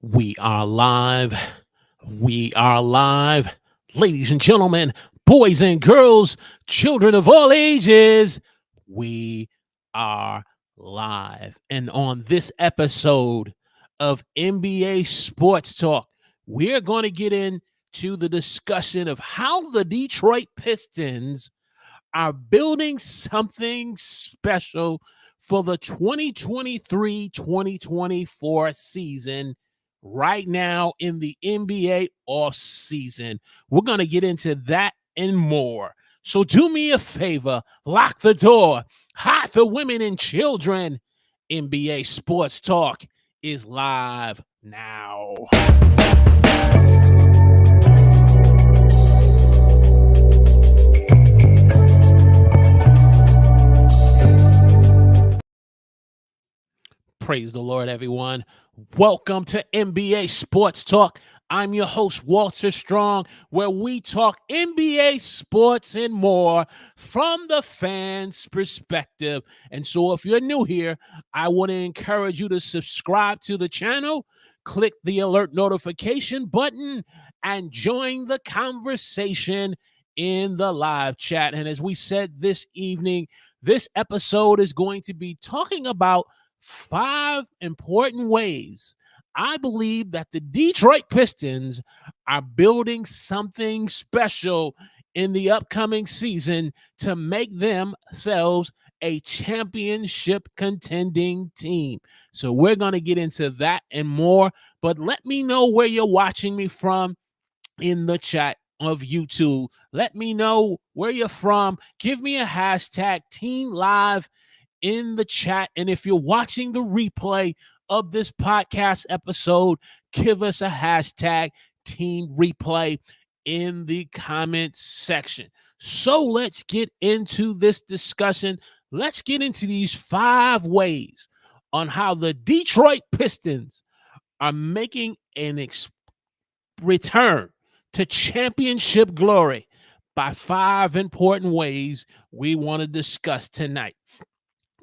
We are live. We are live. Ladies and gentlemen, boys and girls, children of all ages, we are live. And on this episode of NBA Sports Talk, we're going to get into the discussion of how the Detroit Pistons are building something special for the 2023-2024 season right now in the NBA off season. We're going to get into that and more. So do me a favor, lock the door, hide the women and children. NBA Sports Talk is live now. Praise the Lord, everyone. Welcome to NBA Sports Talk. I'm your host, Walter Strong, where we talk NBA sports and more from the fans' perspective. And so if you're new here, I want to encourage you to subscribe to the channel, click the alert notification button, and join the conversation in the live chat. And as we said this evening, this episode is going to be talking about 5 important ways I believe that the Detroit Pistons are building something special in the upcoming season to make themselves a championship contending team. So we're going to get into that and more, but let me know where you're watching me from in the chat of YouTube. Let me know where you're from. Give me a hashtag Team Live in the chat. And if you're watching the replay of this podcast episode, give us a hashtag Team Replay in the comments section. So let's get into this discussion. Let's get into these 5 ways on how the Detroit Pistons are making an return to championship glory by 5 important ways we want to discuss tonight.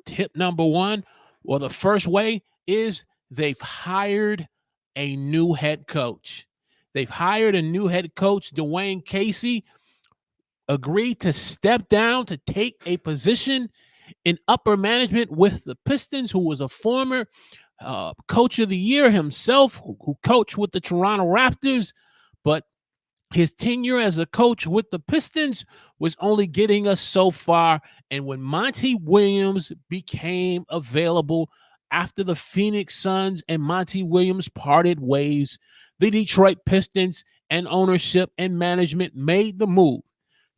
Tip number 1, or the first way, is they've hired a new head coach. They've hired a new head coach. Dwayne Casey agreed to step down to take a position in upper management with the Pistons, who was a former coach of the year himself, who coached with the Toronto Raptors, but his tenure as a coach with the Pistons was only getting us so far. And when Monty Williams became available after the Phoenix Suns and Monty Williams parted ways, the Detroit Pistons and ownership and management made the move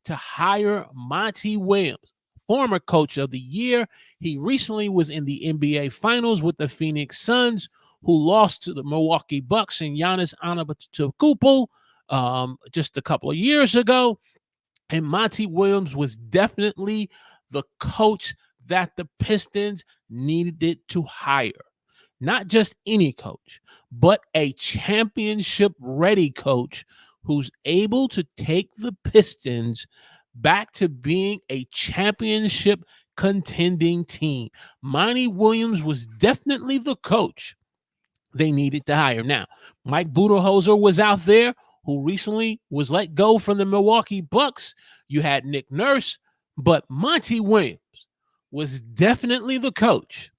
to hire Monty Williams, former coach of the year. He recently was in the NBA Finals with the Phoenix Suns, who lost to the Milwaukee Bucks and Giannis Antetokounmpo just a couple of years ago. And Monty Williams was definitely the coach that the Pistons needed to hire. Not just any coach, but a championship-ready coach who's able to take the Pistons back to being a championship contending team. Monty Williams was definitely the coach they needed to hire. Now, Mike Budenholzer was out there, who recently was let go from the Milwaukee Bucks. You had Nick Nurse, but Monty Williams was definitely the coach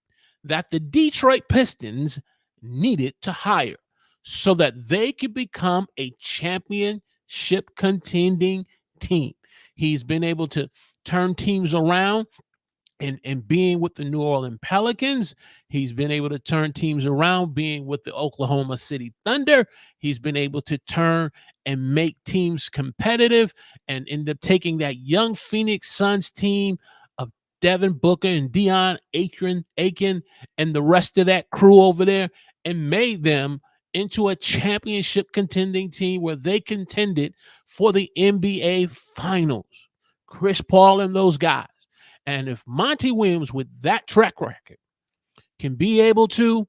that the Detroit Pistons needed to hire so that they could become a championship contending team. He's been able to turn teams around. And being with the New Orleans Pelicans, he's been able to turn teams around. Being with the Oklahoma City Thunder, he's been able to turn and make teams competitive and end up taking that young Phoenix Suns team of Devin Booker and Deion Aiken and the rest of that crew over there and made them into a championship contending team where they contended for the NBA Finals. Chris Paul and those guys. And if Monty Williams, with that track record, can be able to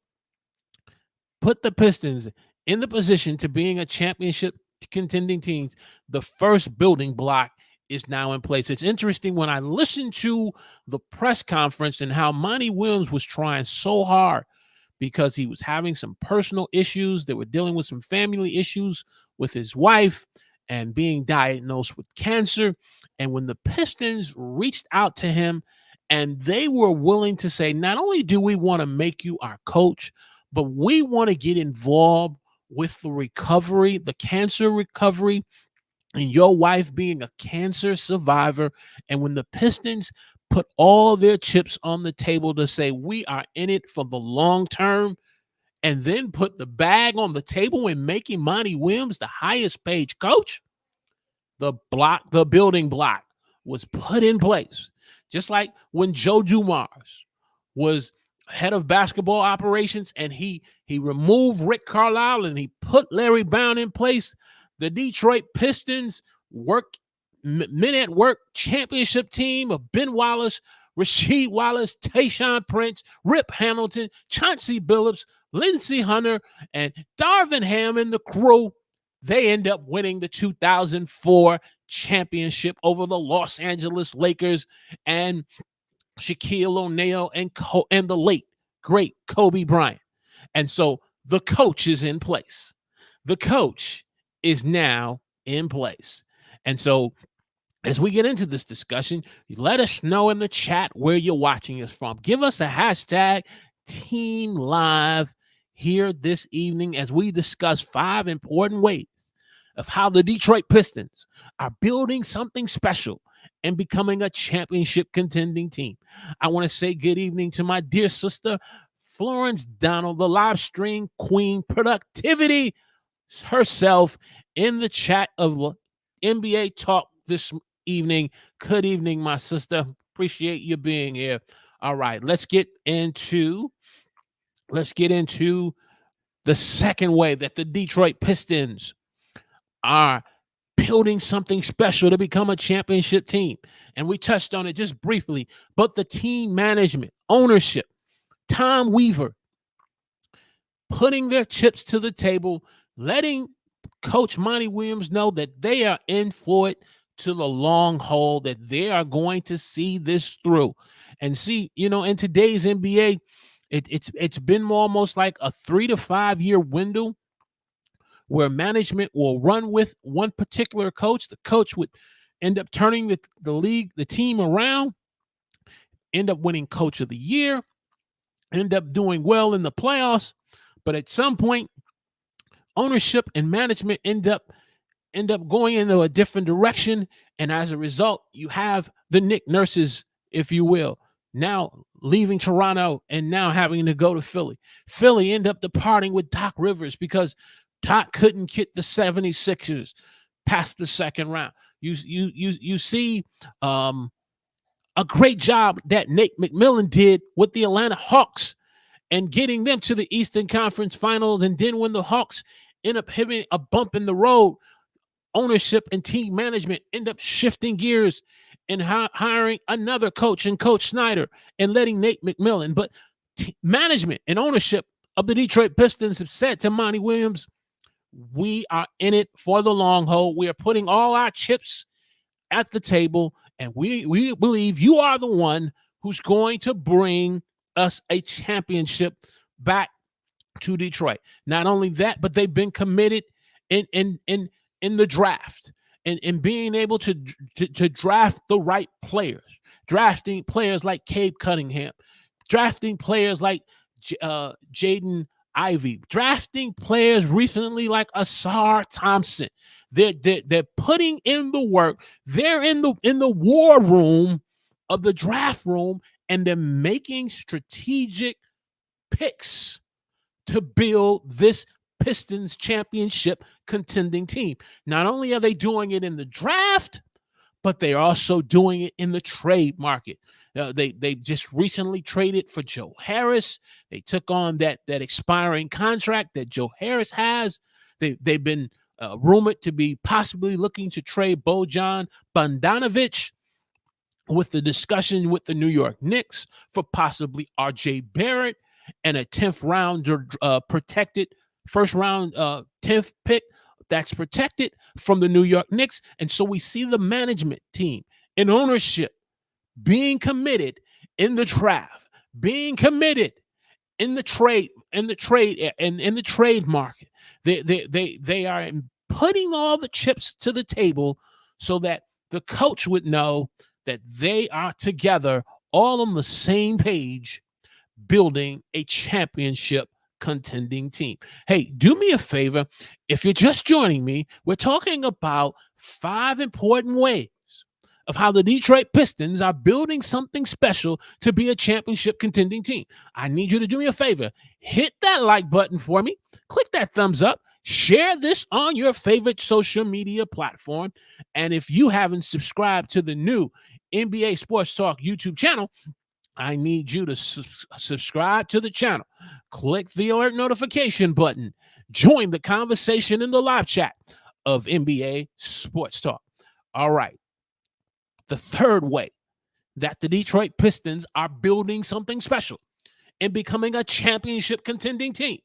put the Pistons in the position to being a championship contending team, the first building block is now in place. It's interesting when I listened to the press conference and how Monty Williams was trying so hard because he was having some personal issues. They were dealing with some family issues with his wife and being diagnosed with cancer. And when the Pistons reached out to him and they were willing to say, not only do we want to make you our coach, but we want to get involved with the recovery, the cancer recovery, and your wife being a cancer survivor. And when the Pistons put all their chips on the table to say, we are in it for the long term, and then put the bag on the table and making Monty Williams the highest paid coach, the building block was put in place. Just like when Joe Dumars was head of basketball operations and he removed Rick Carlisle and he put Larry Brown in place, the Detroit Pistons men at work championship team of Ben Wallace, Rasheed Wallace, Tayshaun Prince, Rip Hamilton, Chauncey Billups, Lindsey Hunter, and Darvin Ham and the crew, they end up winning the 2004 championship over the Los Angeles Lakers and Shaquille O'Neal and the late, great Kobe Bryant. And so the coach is in place. The coach is now in place. And so as we get into this discussion, let us know in the chat where you're watching us from. Give us a hashtag Team Live here this evening as we discuss 5 important ways of how the Detroit Pistons are building something special and becoming a championship contending team. I want to say good evening to my dear sister, Florence Donald, the live stream queen, productivity herself, in the chat of NBA Talk this evening. Good evening, my sister. Appreciate you being here. All right, let's get into the second way that the Detroit Pistons are building something special to become a championship team. And we touched on it just briefly, but the team management, ownership, Tom Weaver, putting their chips to the table, letting Coach Monty Williams know that they are in for it to the long haul, that they are going to see this through. And see, in today's NBA, it's been almost like a 3 to 5 year window where management will run with one particular coach. The coach would end up turning the team around, end up winning Coach of the Year, end up doing well in the playoffs. But at some point, ownership and management end up going into a different direction. And as a result, you have the Nick Nurses, if you will, now leaving Toronto and now having to go to Philly. Philly end up departing with Doc Rivers because Doc couldn't get the 76ers past the second round. You see a great job that Nate McMillan did with the Atlanta Hawks and getting them to the Eastern Conference Finals. And then when the Hawks end up hitting a bump in the road, ownership and team management end up shifting gears and hiring another coach and Coach Snyder and letting Nate McMillan. But management and ownership of the Detroit Pistons have said to Monty Williams, we are in it for the long haul. We are putting all our chips at the table, and we believe you are the one who's going to bring us a championship back to Detroit. Not only that, but they've been committed in the draft and being able to draft the right players, drafting players like Cabe Cunningham, drafting players like Jaden Ivey, drafting players recently like Asar Thompson. They're putting in the work. They're in the war room of the draft room, and they're making strategic picks to build this Pistons championship contending team. Not only are they doing it in the draft, but they're also doing it in the trade market. They just recently traded for Joe Harris. They took on that expiring contract that Joe Harris has. They've been rumored to be possibly looking to trade Bojan Bogdanovic, with the discussion with the New York Knicks for possibly R.J. Barrett and a 10th round protected first round 10th pick that's protected from the New York Knicks. And so we see the management team and ownership being committed in the draft, being committed in the trade market. They are putting all the chips to the table so that the coach would know that they are together, all on the same page, building a championship contending team. Hey, do me a favor. If you're just joining me, we're talking about 5 important ways of how the Detroit Pistons are building something special to be a championship contending team. I need you to do me a favor. Hit that like button for me. Click that thumbs up. Share this on your favorite social media platform. And if you haven't subscribed to the new NBA Sports Talk YouTube channel, I need you to subscribe to the channel. Click the alert notification button. Join the conversation in the live chat of NBA Sports Talk. All right. The third way that the Detroit Pistons are building something special and becoming a championship contending team.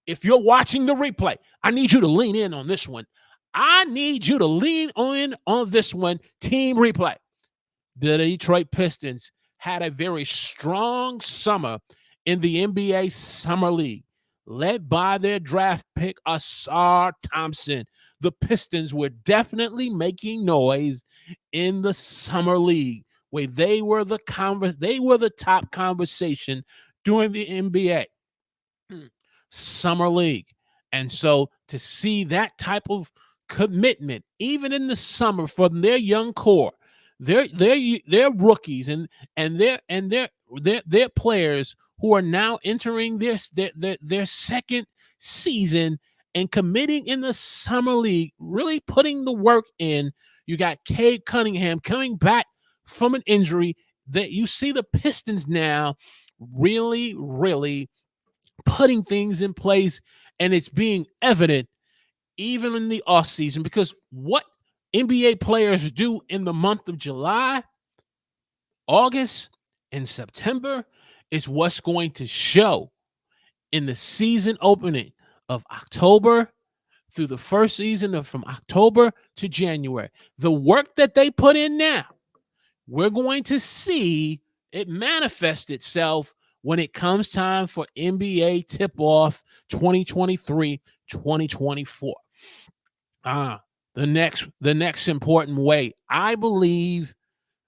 If you're watching the replay, I need you to lean in on this one. I need you to lean in on this one, team replay. The Detroit Pistons had a very strong summer in the NBA Summer League, led by their draft pick, Asar Thompson. The Pistons were definitely making noise in the Summer League, where they were the top conversation during the NBA Summer League. And so to see that type of commitment, even in the summer, from their young core, they're rookies and they're players who are now entering their second season and committing in the summer league, really putting the work in. You got Cade Cunningham coming back from an injury. That you see the Pistons now really putting things in place, and it's being evident even in the offseason, because what NBA players do in the month of July, August, and September is what's going to show in the season opening of October through the first season of from October to January. The work that they put in now, we're going to see it manifest itself when it comes time for NBA tip-off 2023-2024. The next important way, I believe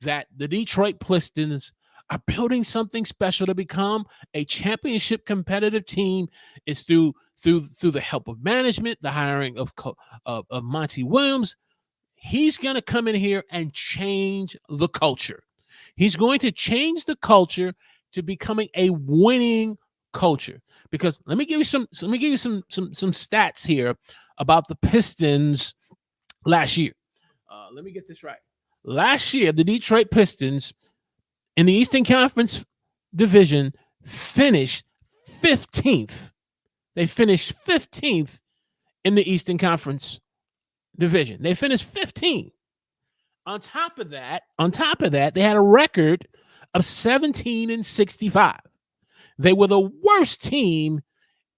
that the Detroit Pistons are building something special to become a championship competitive team, is through the help of management, the hiring of Monty Williams. He's going to come in here and change the culture. He's going to change the culture to becoming a winning culture. Because let me give you some stats here about the Pistons last year. Let me get this right. Last year, the Detroit Pistons in the Eastern Conference Division finished 15th. They finished 15th in the Eastern Conference Division. They finished 15th. On top of that, they had a record of 17-65. They were the worst team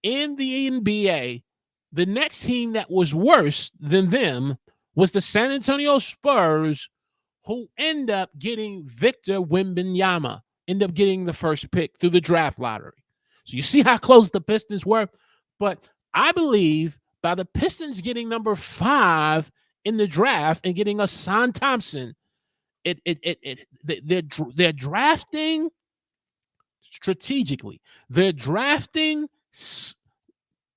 in the NBA. The next team that was worse than them was the San Antonio Spurs, who end up getting Victor Wembanyama, end up getting the first pick through the draft lottery. So you see how close the Pistons were. But I believe by the Pistons getting number 5 in the draft and getting Asar Thompson, they're drafting strategically. They're drafting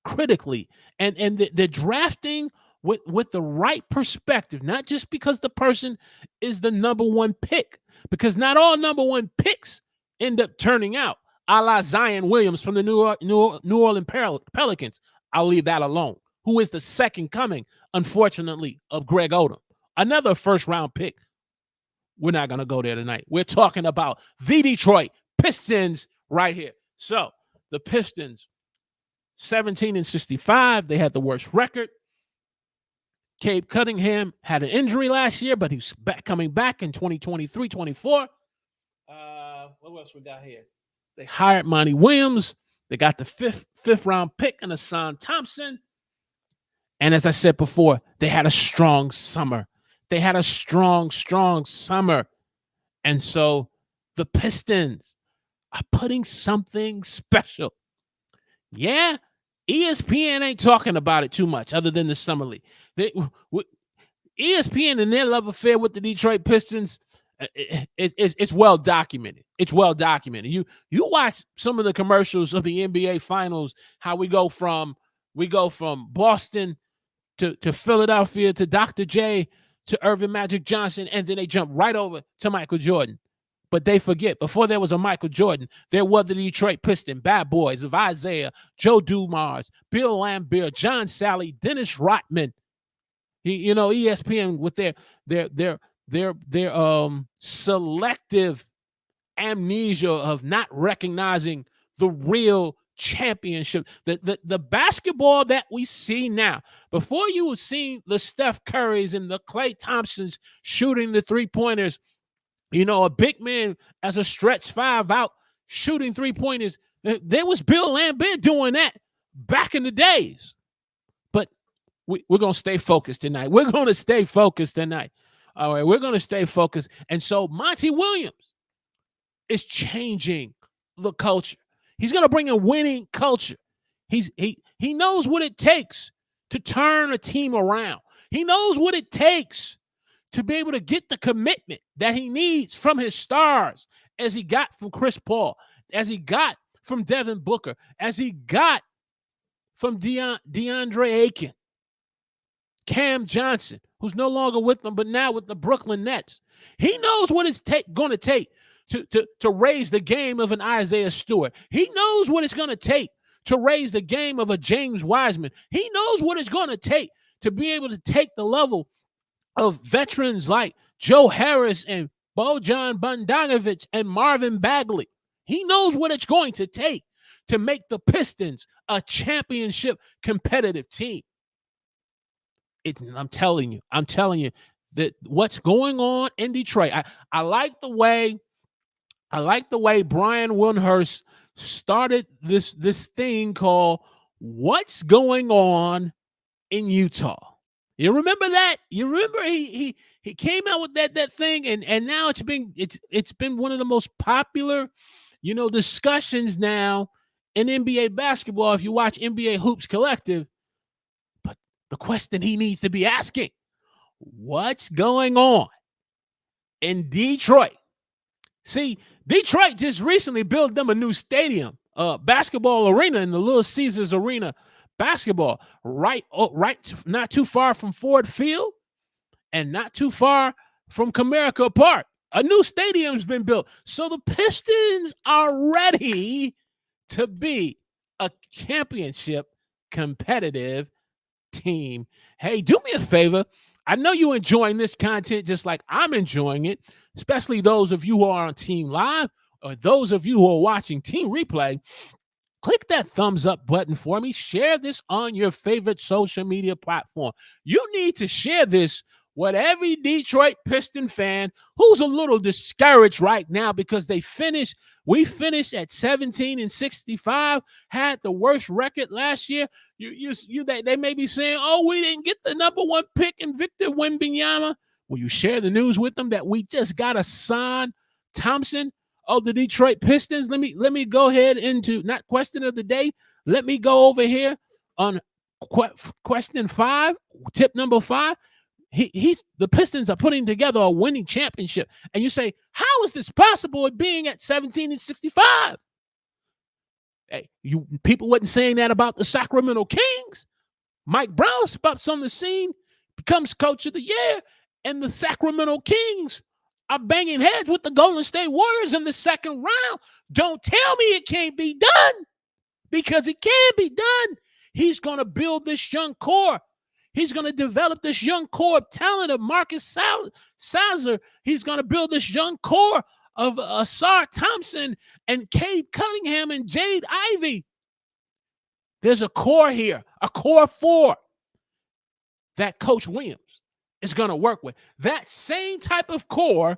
critically, and they're drafting with the right perspective, not just because the person is the number 1 pick, because not all number 1 picks end up turning out, a la Zion Williams from the New Orleans Pelicans. I'll leave that alone. Who is the second coming, unfortunately, of Greg Odom, another first-round pick. We're not going to go there tonight. We're talking about the Detroit Pistons right here. So the Pistons, 17-65. They had the worst record. Cade Cunningham had an injury last year, but he's coming back in 2023-24. What else we got here? They hired Monty Williams. They got the fifth round pick in Asar Thompson. And as I said before, they had a strong summer. They had a strong summer. And so the Pistons are putting something special Yeah, ESPN ain't talking about it too much other than the summer league. ESPN and their love affair with the Detroit Pistons, it's well documented. It's well documented. You watch some of the commercials of the NBA Finals, how we go from Boston to Philadelphia to Dr. J to Irvin Magic Johnson, and then they jump right over to Michael Jordan. But they forget, before there was a Michael Jordan, there were the Detroit Pistons, bad boys of Isaiah, Joe Dumars, Bill Laimbeer, John Sally, Dennis Rodman. ESPN with their selective amnesia of not recognizing the real championship. The basketball that we see now, before you were seeing the Steph Currys and the Klay Thompsons shooting the three-pointers, a big man as a stretch five out shooting three-pointers. There was Bill Laimbeer doing that back in the days. But we're going to stay focused tonight. We're going to stay focused tonight. All right, we're going to stay focused. And so Monty Williams is changing the culture. He's going to bring a winning culture. He knows what it takes to turn a team around. He knows what it takes to be able to get the commitment that he needs from his stars, as he got from Chris Paul, as he got from Devin Booker, as he got from DeAndre Ayton, Cam Johnson, who's no longer with them, but now with the Brooklyn Nets. He knows what it's going to take to raise the game of an Isaiah Stewart. He knows what it's going to take to raise the game of a James Wiseman. He knows what it's going to take to be able to take the level of veterans like Joe Harris and Bojan Bogdanovic and Marvin Bagley. He knows what it's going to take to make the Pistons a championship competitive team. I'm telling you that what's going on in Detroit. I like the way Brian Windhorst started this thing called "What's Going On in Utah." You remember that? You remember he came out with that thing, and now it's been one of the most popular, discussions now in NBA basketball. If you watch NBA Hoops Collective, but the question he needs to be asking: what's going on in Detroit? See, Detroit just recently built them a new stadium, basketball arena in the Little Caesars Arena. Basketball, right, not too far from Ford Field and not too far from Comerica Park. A new stadium's been built. So the Pistons are ready to be a championship competitive team. Hey, do me a favor. I know you're enjoying this content just like I'm enjoying it, especially those of you who are on Team Live or those of you who are watching Team Replay. Click that thumbs up button for me. Share this on your favorite social media platform. You need to share this with every Detroit Piston fan who's a little discouraged right now because we finished at 17-65, had the worst record last year. They may be saying, "Oh, we didn't get the number one pick in Victor Wembanyama." Will you share the news with them that we just got a Son Thompson of the Detroit Pistons? Let me go ahead into not question of the day. Let me go over here on question 5, tip number 5. The Pistons are putting together a winning championship, and you say, how is this possible? It being at 17-65. Hey, people wasn't saying that about the Sacramento Kings. Mike Brown spots on the scene, becomes coach of the year, and the Sacramento Kings are banging heads with the Golden State Warriors in the second round. Don't tell me it can't be done, because it can be done. He's going to build this young core. He's going to develop this young core of talent of Marcus Sazzer. He's going to build this young core of Asar Thompson and Cade Cunningham and Jade Ivey. There's a core here, a core 4 that Coach Williams is going to work with. That same type of core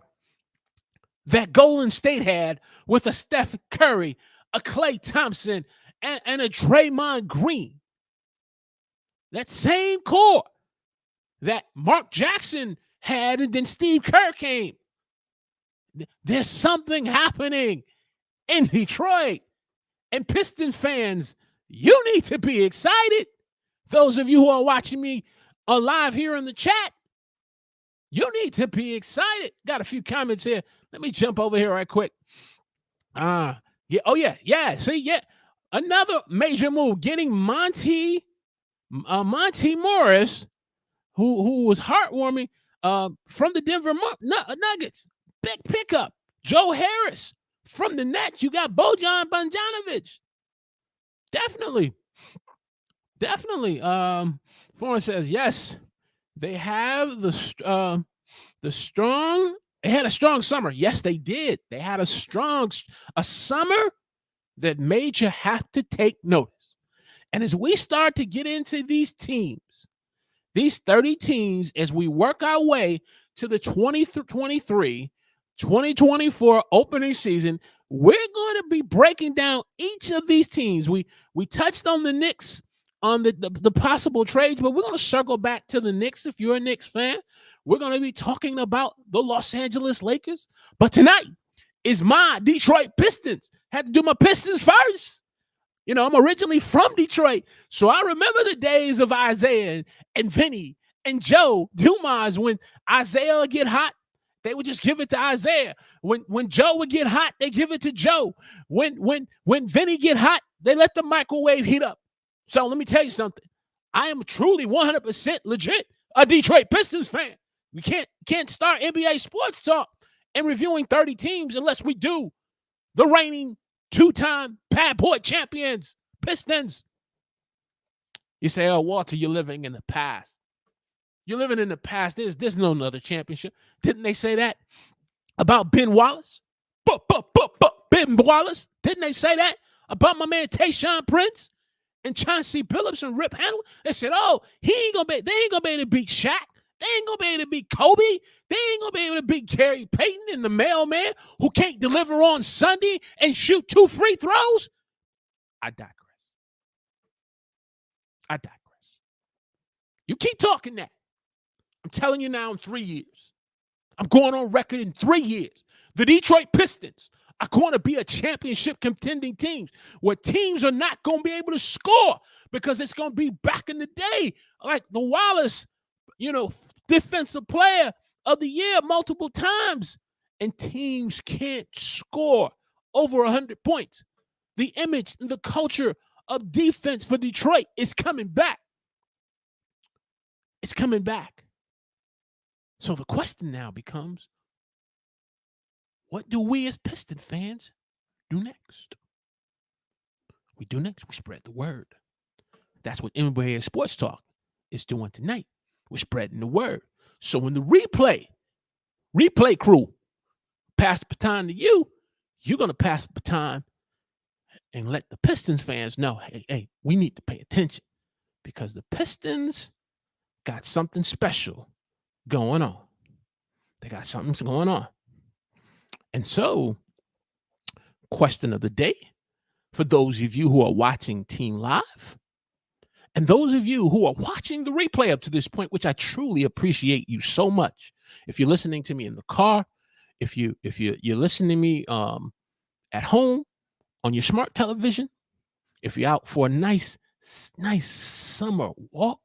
that Golden State had with a Steph Curry, a Klay Thompson, and a Draymond Green. That same core that Mark Jackson had, and then Steve Kerr came. There's something happening in Detroit. And Piston fans, You need to be excited. Those of you who are watching me live here in the chat, you need to be excited. Got a few comments here. Let me jump over here right quick. Yeah. Oh, yeah. See, yeah. Another major move, getting Monty Morris, who was heartwarming, from the Denver Nuggets. Big pickup. Joe Harris from the Nets. You got Bojan Bogdanovic. Definitely. Foreign says yes. They have the strong. They had a strong summer. Yes, they did. They had a summer that made you have to take notice. And as we start to get into these teams, these 30 teams, as we work our way to the 2023-2024 opening season, we're going to be breaking down each of these teams. We touched on the Knicks, on the possible trades, but we're going to circle back to the Knicks. If you're a Knicks fan, we're going to be talking about the Los Angeles Lakers. But tonight is my Detroit Pistons. Had to do my Pistons first. You know, I'm originally from Detroit, so I remember the days of Isaiah and Vinny and Joe Dumas. When Isaiah would get hot, they would just give it to Isaiah. When Joe would get hot, they give it to Joe. When Vinny get hot, they let the microwave heat up. So let me tell you something. I am truly 100% legit a Detroit Pistons fan. We can't start NBA sports talk and reviewing 30 teams unless we do the reigning two-time Bad Boy champions, Pistons. You say, oh, Walter, you're living in the past. You're living in the past. There's no other championship. Didn't they say that about Ben Wallace? Ben Wallace? Didn't they say that about my man Tayshaun Prince and Chauncey Billups and Rip Hamilton? They said, oh, they ain't gonna be able to beat Shaq. They ain't gonna be able to beat Kobe. They ain't gonna be able to beat Gary Payton and the mailman who can't deliver on Sunday and shoot 2 free throws. I digress. You keep talking that. I'm telling you now, in 3 years, I'm going on record in 3 years, the Detroit Pistons are going to be a championship contending team where teams are not going to be able to score because it's going to be back in the day, like the Wallace, defensive player of the year multiple times, and teams can't score over 100 points. The image and the culture of defense for Detroit is coming back. It's coming back. So the question now becomes, what do we as Piston fans do next? We spread the word. That's what NBA Sports Talk is doing tonight. We're spreading the word. So when the replay crew pass the baton to you, you're going to pass the baton and let the Pistons fans know, hey, we need to pay attention because the Pistons got something special going on. They got something going on. And so, question of the day, for those of you who are watching Team Live, and those of you who are watching the replay up to this point, which I truly appreciate you so much. If you're listening to me in the car, if you're listening to me at home on your smart television, if you're out for a nice summer walk,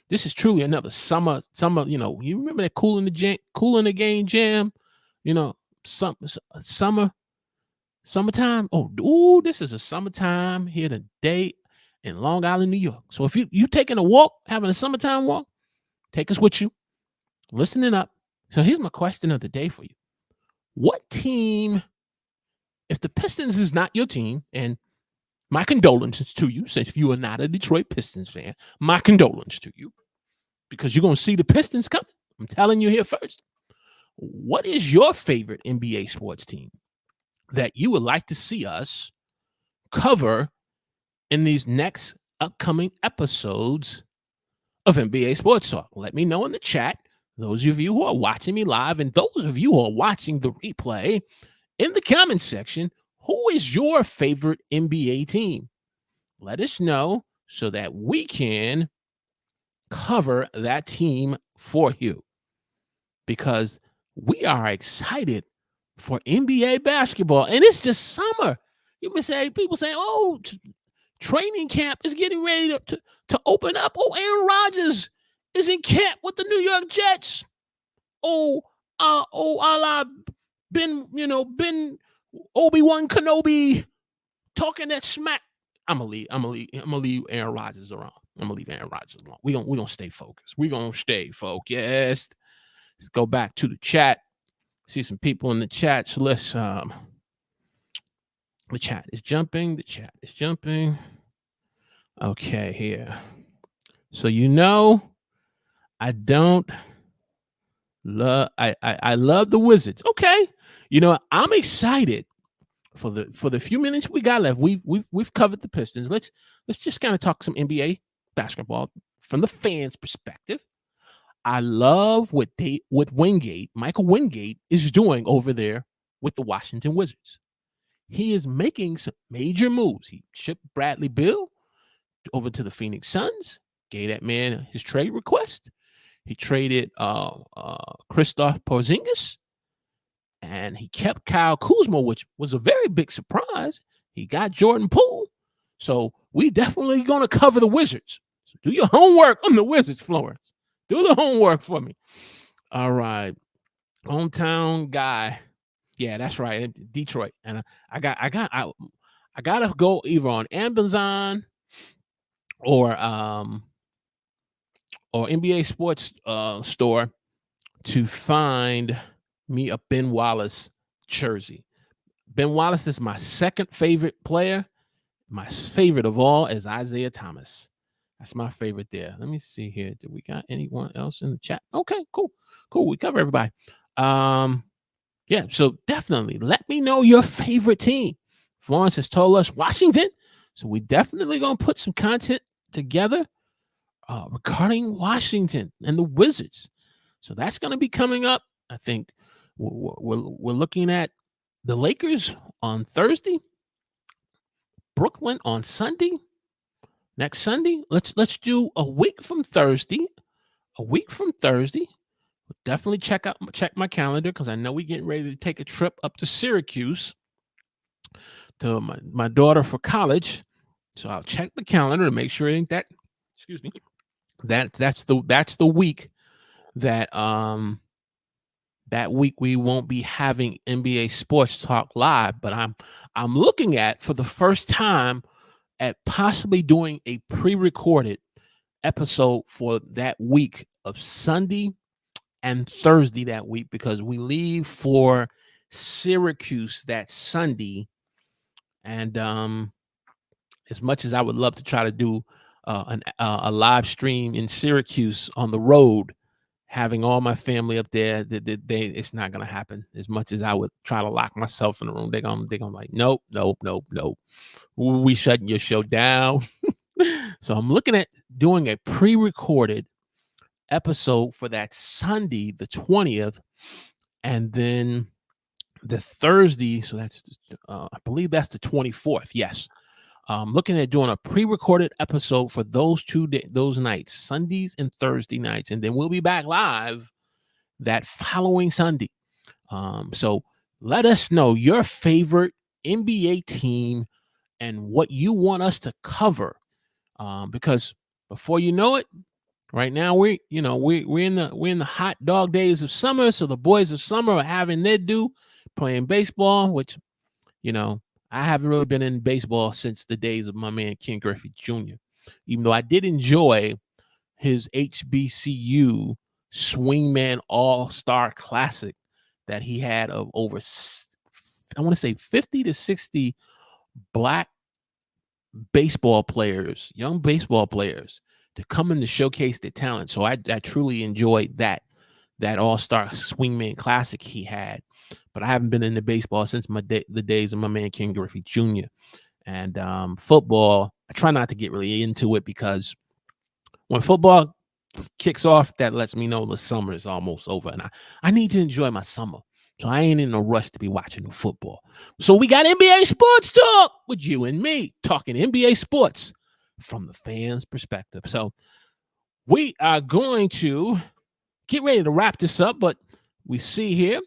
this is truly another summer. You remember that Cool in the Game jam? Summertime. Oh, this is a summertime here today in Long Island, New York. So if you taking a walk, having a summertime walk, take us with you, listening up. So here's my question of the day for you. What team, if the Pistons is not your team, and my condolences to you, since you are not a Detroit Pistons fan, my condolences to you, because you're going to see the Pistons coming. I'm telling you here first. What is your favorite NBA sports team that you would like to see us cover in these next upcoming episodes of NBA Sports Talk? Let me know in the chat, those of you who are watching me live and those of you who are watching the replay, in the comment section, who is your favorite NBA team? Let us know so that we can cover that team for you, because we are excited for NBA basketball, and it's just summer. People say, oh, Training camp is getting ready to open up. Oh, Aaron Rodgers is in camp with the New York Jets. Oh, a la Ben Obi-Wan Kenobi talking that smack. I'm gonna leave Aaron Rodgers around. I'm gonna leave Aaron Rodgers alone. We gonna stay focused. We gonna stay focused. Let's go back to the chat. See some people in the chat. So let's the chat is jumping. The chat is jumping. Okay, here. So I don't love I love the Wizards. Okay. I'm excited for the few minutes we got left. We've covered the Pistons. Let's just kind of talk some NBA basketball from the fans' perspective. I love what Michael Wingate is doing over there with the Washington Wizards. He is making some major moves. He shipped Bradley Beal over to the Phoenix Suns, gave that man his trade request. He traded Kristaps Porzingis, and he kept Kyle Kuzma, which was a very big surprise. He got Jordan Poole. So we definitely going to cover the Wizards. So do your homework on the Wizards, Florence. Do the homework for me. All right. Hometown guy. Yeah, that's right. Detroit. And I gotta go either on Amazon or NBA Sports store to find me a Ben Wallace jersey. Ben Wallace is my second favorite player. My favorite of all is Isaiah Thomas. That's my favorite there. Let me see here. Did we got anyone else in the chat? Okay, cool. We cover everybody. Yeah, so definitely let me know your favorite team. Florence has told us Washington, so we definitely gonna put some content together regarding Washington and the Wizards. So that's gonna be coming up. I think we're looking at the Lakers on Thursday, Brooklyn on Sunday. Next Sunday, let's do a week from Thursday. Definitely check my calendar because I know we're getting ready to take a trip up to Syracuse to my daughter for college. So I'll check the calendar to make sure it ain't that. Excuse me. That's the week that that week we won't be having NBA Sports Talk live, but I'm looking at for the first time at possibly doing a pre-recorded episode for that week of Sunday and Thursday that week because we leave for Syracuse that Sunday. And as much as I would love to try to do a live stream in Syracuse on the road, having all my family up there, it's not going to happen. As much as I would try to lock myself in the room, they're gonna like, nope. We shutting your show down. So I'm looking at doing a pre-recorded episode for that Sunday, the 20th, and then the Thursday. So that's, I believe that's the 24th. Yes. Looking at doing a pre-recorded episode for those those nights, Sundays and Thursday nights, and then we'll be back live that following Sunday. So let us know your favorite NBA team and what you want us to cover, because before you know it, right now we're in the hot dog days of summer. So the boys of summer are having their due, playing baseball, which I haven't really been in baseball since the days of my man Ken Griffey Jr. Even though I did enjoy his HBCU Swingman All-Star Classic that he had of over, I want to say 50 to 60 black baseball players, young baseball players, to come in to showcase their talent. So I truly enjoyed that All-Star Swingman Classic he had. But I haven't been into baseball since the days of my man Ken Griffey Jr. And football, I try not to get really into it because when football kicks off, that lets me know the summer is almost over. And I need to enjoy my summer. So I ain't in a rush to be watching the football. So we got NBA Sports Talk with you and me talking NBA sports from the fans' perspective. So we are going to get ready to wrap this up, but we see here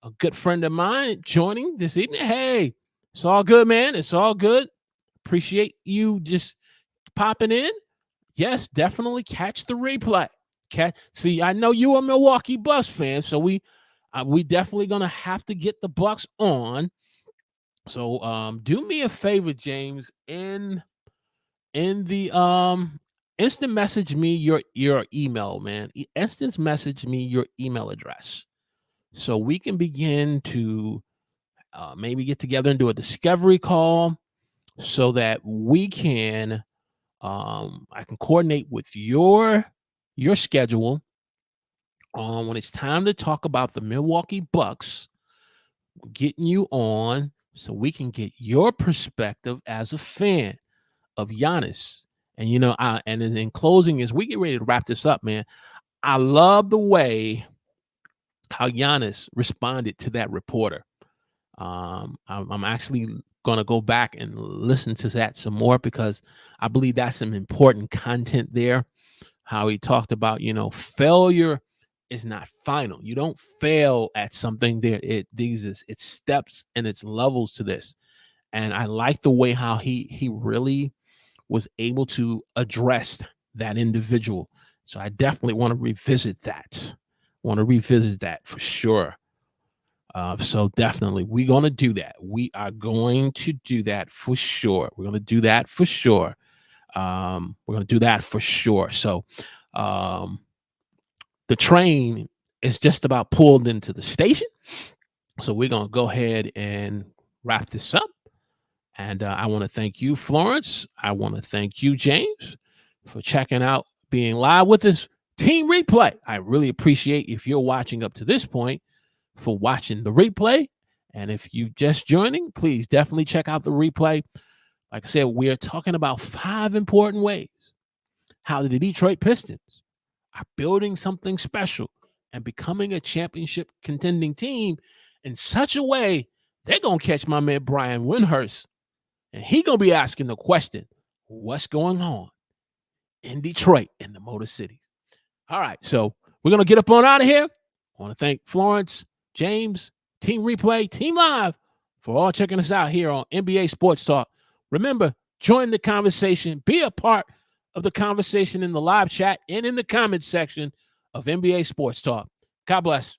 a good friend of mine joining this evening. Hey, it's all good, man. It's all good. appreciate you just popping in. Yes, definitely catch the replay. See, I know you a Milwaukee Bucks fan, so we definitely gonna have to get the Bucks on. So do me a favor, James, in the instant message me your email, man. Instant message me your email address so we can begin to maybe get together and do a discovery call so that we can I can coordinate with your schedule when it's time to talk about the Milwaukee Bucks, getting you on so we can get your perspective as a fan of Giannis. And and in closing, as we get ready to wrap this up, man, I love the way how Giannis responded to that reporter. I'm actually going to go back and listen to that some more because I believe that's some important content there. How he talked about, failure is not final. You don't fail at something. It's steps and it's levels to this. And I like the way how he really was able to address that individual. So I definitely want to revisit that. For sure. So definitely we're going to do that. We are going to do that for sure. We're going to do that for sure. So the train is just about pulled into the station. So we're going to go ahead and wrap this up. And I want to thank you, Florence. I want to thank you, James, for checking out being live with us. Team replay. I really appreciate if you're watching up to this point for watching the replay. And if you just joining, please definitely check out the replay. Like I said, we're talking about 5 important ways how the Detroit Pistons are building something special and becoming a championship contending team in such a way they're going to catch my man Brian Windhurst. And he going to be asking the question, what's going on in Detroit in the Motor Cities? All right, so we're going to get up on out of here. I want to thank Florence, James, Team Replay, Team Live for all checking us out here on NBA Sports Talk. Remember, join the conversation. Be a part of the conversation in the live chat and in the comments section of NBA Sports Talk. God bless.